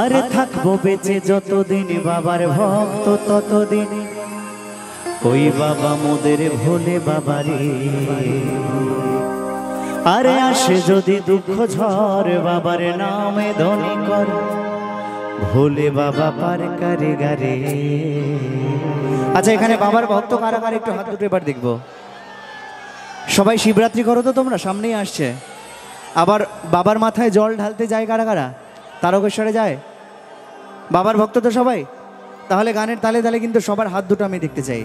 আরে থাকবো বেঁচে যতদিন বাবার ভক্ত ততদিন ওই বাবা মোদের ভোলে বাবারে। আরে আসে যদি দুঃখ ঝড় বাবার নামে ধনী কর ভোলে বাবা পার করে গারে। আচ্ছা এখানে বাবার ভক্ত কারা কারা একটু হাত দুটো এবার দেখবো। সবাই শিবরাত্রি করো তো তোমরা, সামনেই আসছে। আবার বাবার মাথায় জল ঢালতে যায় কারা কারা? তারকেশ্বরে যায় বাবার ভক্ত তো সবাই। তাহলে গানের তালে তালে কিন্তু সবার হাত দুটো আমি দেখতে চাই।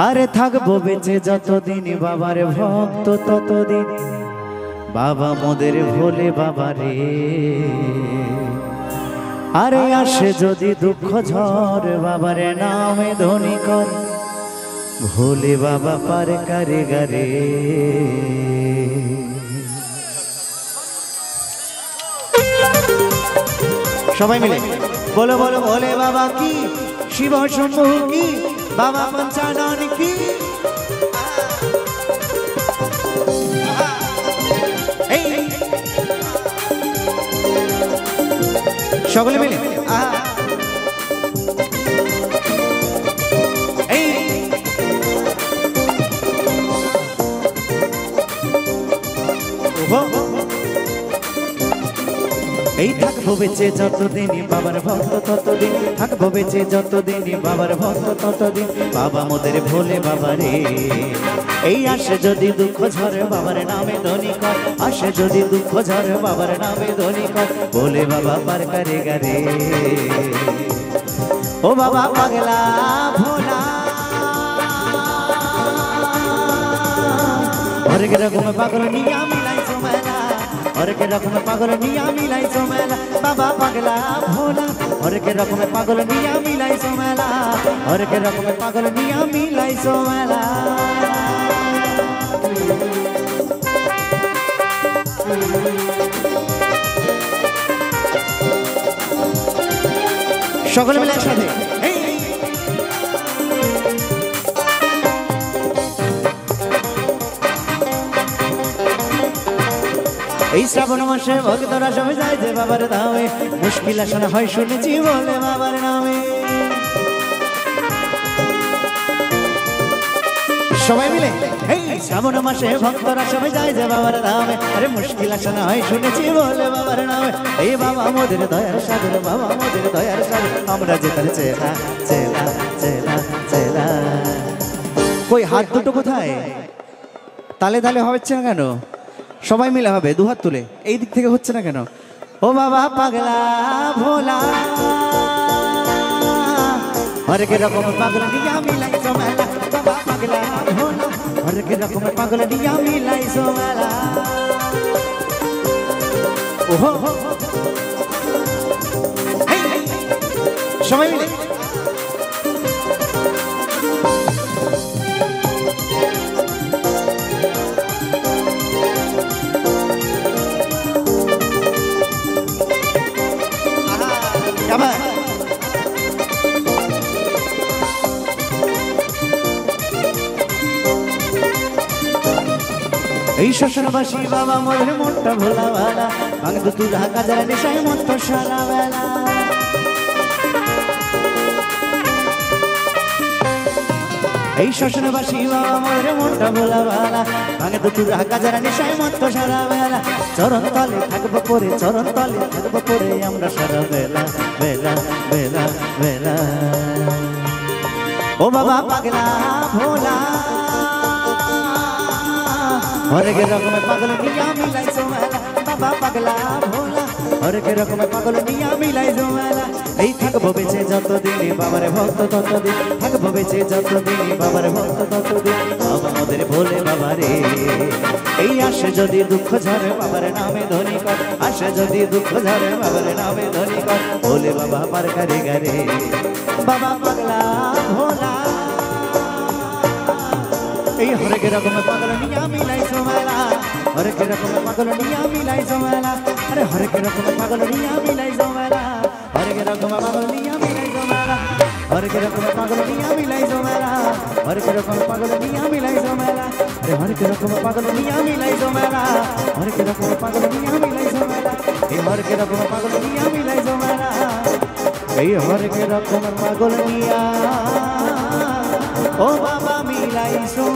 আরে থাকবো বেঁচে যতদিন বাবার ভক্ত ততদিন বাবা মোদের ভোলে বাবারে। আরে আসে যদি দুঃখ ঝড় বাবার নামে ধনী কর ভোলে বাবা পার করে গারে। সবাই মিলে বলো বলো ভোলে বাবা কি, শিব শম্ভু কি, বাবা পঞ্চানন কি। সকলে মিলে এই থাকবো বেঁচে যতদিন বাবার ভক্ত ততদিন, থাকবো বেঁচে যতদিন বাবার ভক্ত ততদিন বাবা মোদের ভোলে বাবারে। এই আসে যদি দুঃখ ঝরে বাবার নামে ধনী কর, আসে যদি দুঃখ ঝরে বাবার নামে ধনী কর ভোলে বাবা পার করে গারে। ও বাবা পাগলা ভোলা হরেক রকম পাগল নিয়া মিলাইছো মেলা, হরেক রকম পাগল নিয়া মিলাইছো মেলা বাবা পাগলা ভোলা। হরেক রকম পাগল নিয়া মিলাইছো মেলা, হরেক রকম পাগল নিয়া মিলাইছো মেলা। সকলে মিলে একসাথে এই শ্রাবণ মাসে ভক্তরা সবাই যায় যে বাবার ধামে, মুশকিল আসলে হয় শুনেছি বলে বাবার নামে। সবাই মিলে এই শ্রাবণ মাসে ভক্তরা সবাই যায় যে বাবার ধামে, আরে মুশকিল আসলে হয় শুনেছি বলে বাবার নামে। এই বাবা মোদের দয়ার সাগর, বাবা মোদের দয়ার সাগর, আমরা যে তার চেলা চেলা চেলা চেলা। কই হাত দুটো কোথায়? তালে তালে হচ্ছে না কেন? সবাই মিলে হবে, দুহাত তুলে। এই দিক থেকে হচ্ছে না কেন? ও বাবা পাগলা ভোলা হরেক রকম পাগল নিয়া মিলাইছো মেলা, বাবা পাগলা ভোলা হরেক রকম পাগল নিয়া মিলাইছো মেলা। ওহো সবাই মিলে এই শ্মশানবাসী বাবা মোদের মনটা ভোলা ভালা, ভাঙ তুই ঢাকা যারা নেশায় মন তো সারা বেলা। এই শ্মশানবাসী বাবা মোদের মনটা ভোলা ভালা, ভাঙ তুই ঢাকা যারা নেশায় মন তো সারা বেলা। চরণ তলে থাকবো পরে, চরণ তলে থাকবো পরে আমরা সারা বেলা বেলা বেলা বেলা। ও বাবা পাগলা ভোলা হরেক রকম পাগল নিয়া মিলাইছো মেলা, বাবা পাগলা ভোলা হরেক রকম পাগল নিয়া মিলাইছো মেলা। এই থাকবো বেঁচে যতদিন বাবার ভক্ত ততদিন, থাকবো বেঁচে যতদিন বাবার ভক্ত ততদিন বাবা মোদের ভোলে বাবারে। এই আসে যদি দুঃখ ঝরে বাবার নামে ধনী কর, আসে যদি দুঃখ ঝরে বাবার নামে ধনী কর ভোলে বাবা পার করে গারে। বাবা পাগলা ভোলা এই হরেক রকম পাগল নিয়া মিলাইছো মেলা, হরেক রকম পাগল নিয়া মিলাইছো মেলা। আরে হরেক রকম পাগল নিয়া মিলাইছো মেলা, হরেক রকম পাগল নিয়া মিলাইছো মেলা, হরেক রকম পাগল নিয়া মিলাইছো মেলা, হরেক রকম পাগল নিয়া মিলাইছো মেলা। আরে হরেক রকম পাগল নিয়া মিলাইছো মেলা, হরেক রকম পাগল নিয়া মিলাইছো মেলা, এই হরেক রকম পাগল নিয়া মিলাইছো মেলা। এই হরেক রকম পাগল মিয়া ও বাবা মিলাইছো